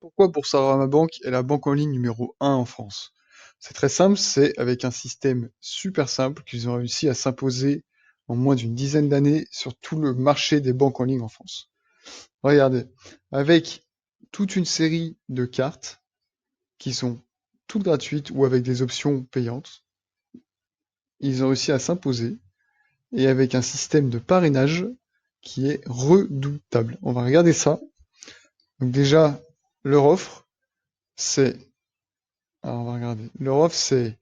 Pourquoi Boursorama Banque est la banque en ligne numéro 1 en France? C'est très simple, c'est avec un système super simple qu'ils ont réussi à s'imposer en moins d'une dizaine d'années sur tout le marché des banques en ligne en France. Regardez, avec toute une série de cartes qui sont toutes gratuites ou avec des options payantes, ils ont réussi à s'imposer et avec un système de parrainage qui est redoutable. On va regarder ça. Donc déjà, leur offre, c'est Alors, on va regarder. Leur offre, c'est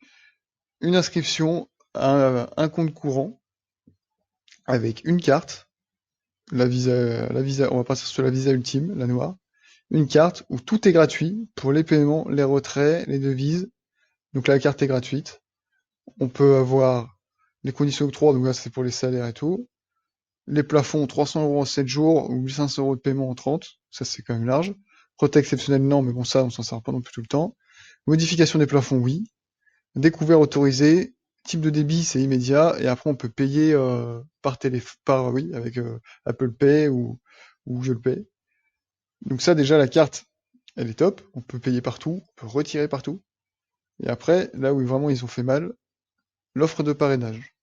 une inscription à un compte courant avec une carte, on va partir sur la Visa Ultime, la noire, une carte où tout est gratuit pour les paiements, les retraits, les devises. Donc la carte est gratuite. On peut avoir les conditions octrois, donc là c'est pour les salaires et tout. Les plafonds, 300 euros en 7 jours ou 1500 euros de paiement en 30. Ça c'est quand même large. Retrait exceptionnel, non, mais bon ça on s'en sert pas non plus tout le temps. Modification des plafonds, oui. Découvert autorisé, type de débit c'est immédiat, et après on peut payer par téléphone, oui, avec Apple Pay ou Google Pay. Donc ça déjà la carte, elle est top, on peut payer partout, on peut retirer partout. Et après, là où vraiment ils ont fait mal, l'offre de parrainage.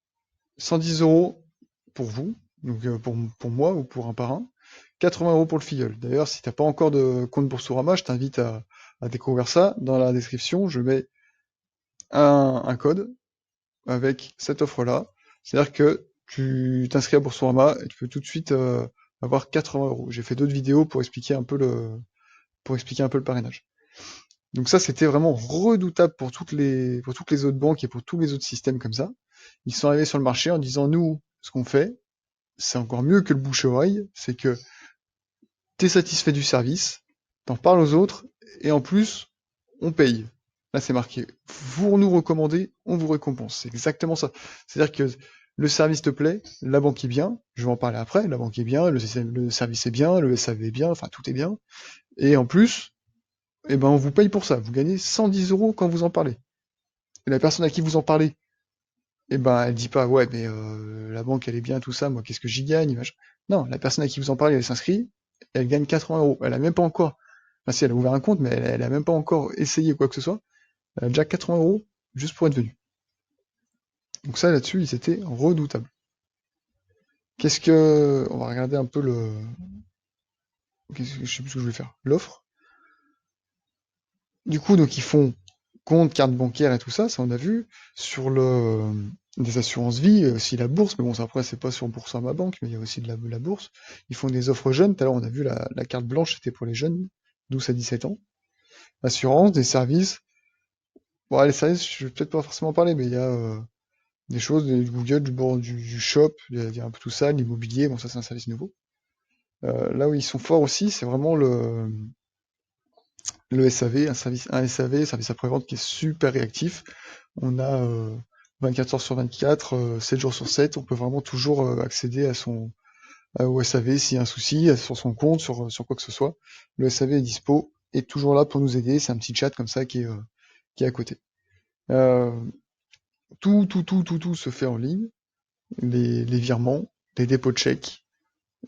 110 euros pour vous, donc pour moi ou pour un parrain, 80 euros pour le filleul. D'ailleurs, si t'as pas encore de compte Boursorama, je t'invite à découvrir ça. Dans la description, je mets un code avec cette offre-là. C'est-à-dire que tu t'inscris à Boursorama et tu peux tout de suite avoir 80 euros. J'ai fait d'autres vidéos pour expliquer un peu le parrainage. Donc ça, c'était vraiment redoutable pour toutes les autres banques et pour tous les autres systèmes comme ça. Ils sont arrivés sur le marché en disant, nous, ce qu'on fait, c'est encore mieux que le bouche-oreille, c'est que t'es satisfait du service, t'en parles aux autres, et en plus, on paye. Là, c'est marqué, vous nous recommandez, on vous récompense. C'est exactement ça. C'est-à-dire que le service te plaît, la banque est bien, je vais en parler après, la banque est bien, le service est bien, le SAV est bien, enfin tout est bien. Et en plus, eh ben, on vous paye pour ça. Vous gagnez 110 euros quand vous en parlez. Et la personne à qui vous en parlez, eh ben, elle dit pas, ouais, mais la banque, elle est bien, tout ça, moi, qu'est-ce que j'y gagne, machin. Non, la personne à qui vous en parlez, elle s'inscrit, elle gagne 80 euros. Elle a même pas encore, enfin si, elle a ouvert un compte, mais elle a même pas encore essayé quoi que ce soit. Elle a déjà 80 euros juste pour être venue. Donc ça, là-dessus, ils étaient redoutables. On va regarder un peu je sais plus ce que je vais faire. L'offre. Du coup, donc ils font compte, carte bancaire et tout ça, ça on a vu. Sur des assurances vie, aussi la bourse, mais bon, ça après c'est pas sur Boursorama Banque, mais il y a aussi de la bourse. Ils font des offres jeunes, tout à l'heure on a vu la carte blanche, c'était pour les jeunes, 12 à 17 ans. Assurance, des services. Bon, les services, je vais peut-être pas forcément parler, mais il y a des choses, du Google, du shop, il y a un peu tout ça, l'immobilier, bon ça c'est un service nouveau. Là où ils sont forts aussi, c'est vraiment le SAV, un SAV, service après-vente qui est super réactif. On a 24 heures sur 24, 7 jours sur 7, on peut vraiment toujours accéder au SAV s'il y a un souci, sur son compte, sur quoi que ce soit. Le SAV est dispo, est toujours là pour nous aider, c'est un petit chat comme ça qui est à côté. Euh, tout se fait en ligne, les virements, les dépôts de chèques,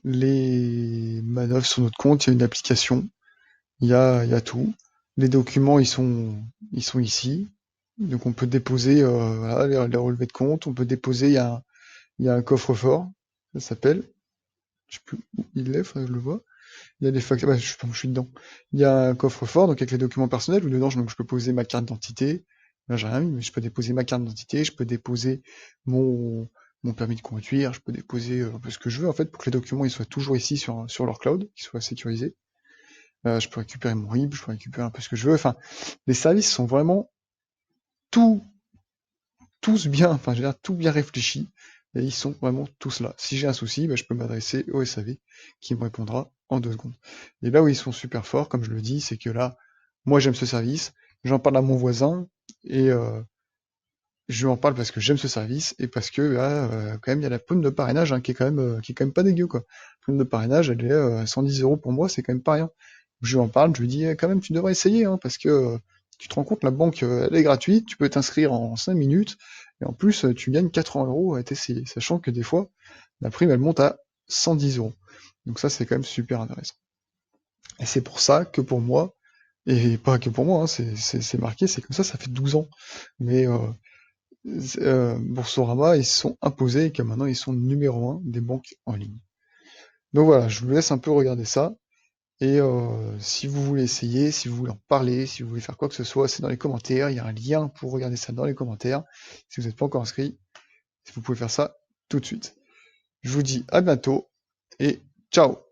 les manœuvres sur notre compte, il y a une application, il y a tout. Les documents, ils sont ici. Donc on peut déposer voilà, les relevés de compte, on peut déposer, il y a un coffre-fort, ça s'appelle. Je sais plus où il est, faudrait que je le vois. Il y a des factures, je suis dedans. Il y a un coffre-fort, donc avec les documents personnels, où dedans donc, je peux poser ma carte d'identité. Là j'ai rien mis, mais je peux déposer ma carte d'identité, je peux déposer mon, mon permis de conduire, je peux déposer un peu ce que je veux en fait, pour que les documents ils soient toujours ici sur leur cloud, qu'ils soient sécurisés. Je peux récupérer mon RIB, je peux récupérer un peu ce que je veux. Enfin, les services sont vraiment tout, tous bien, enfin, je veux dire, tout bien réfléchis. Et ils sont vraiment tous là. Si j'ai un souci, je peux m'adresser au SAV qui me répondra en 2 secondes. Et là où ils sont super forts, comme je le dis, c'est que là, moi j'aime ce service, j'en parle à mon voisin et je lui en parle parce que j'aime ce service et parce que là, quand même, il y a la prime de parrainage hein, qui est quand même pas dégueu quoi. La prime de parrainage, elle est à 110 euros pour moi, c'est quand même pas rien. Je lui en parle, je lui dis quand même, tu devrais essayer hein, parce que tu te rends compte, la banque, elle est gratuite, tu peux t'inscrire en 5 minutes et en plus, tu gagnes 80 euros à t'essayer, sachant que des fois, la prime, elle monte à 110 euros. Donc ça, c'est quand même super intéressant. Et c'est pour ça que pour moi, Et pas que pour moi, hein, c'est marqué, c'est comme ça fait 12 ans. Mais Boursorama, ils se sont imposés et que maintenant ils sont numéro un des banques en ligne. Donc voilà, je vous laisse un peu regarder ça. Et si vous voulez essayer, si vous voulez en parler, si vous voulez faire quoi que ce soit, c'est dans les commentaires. Il y a un lien pour regarder ça dans les commentaires. Si vous n'êtes pas encore inscrit, vous pouvez faire ça tout de suite. Je vous dis à bientôt et ciao!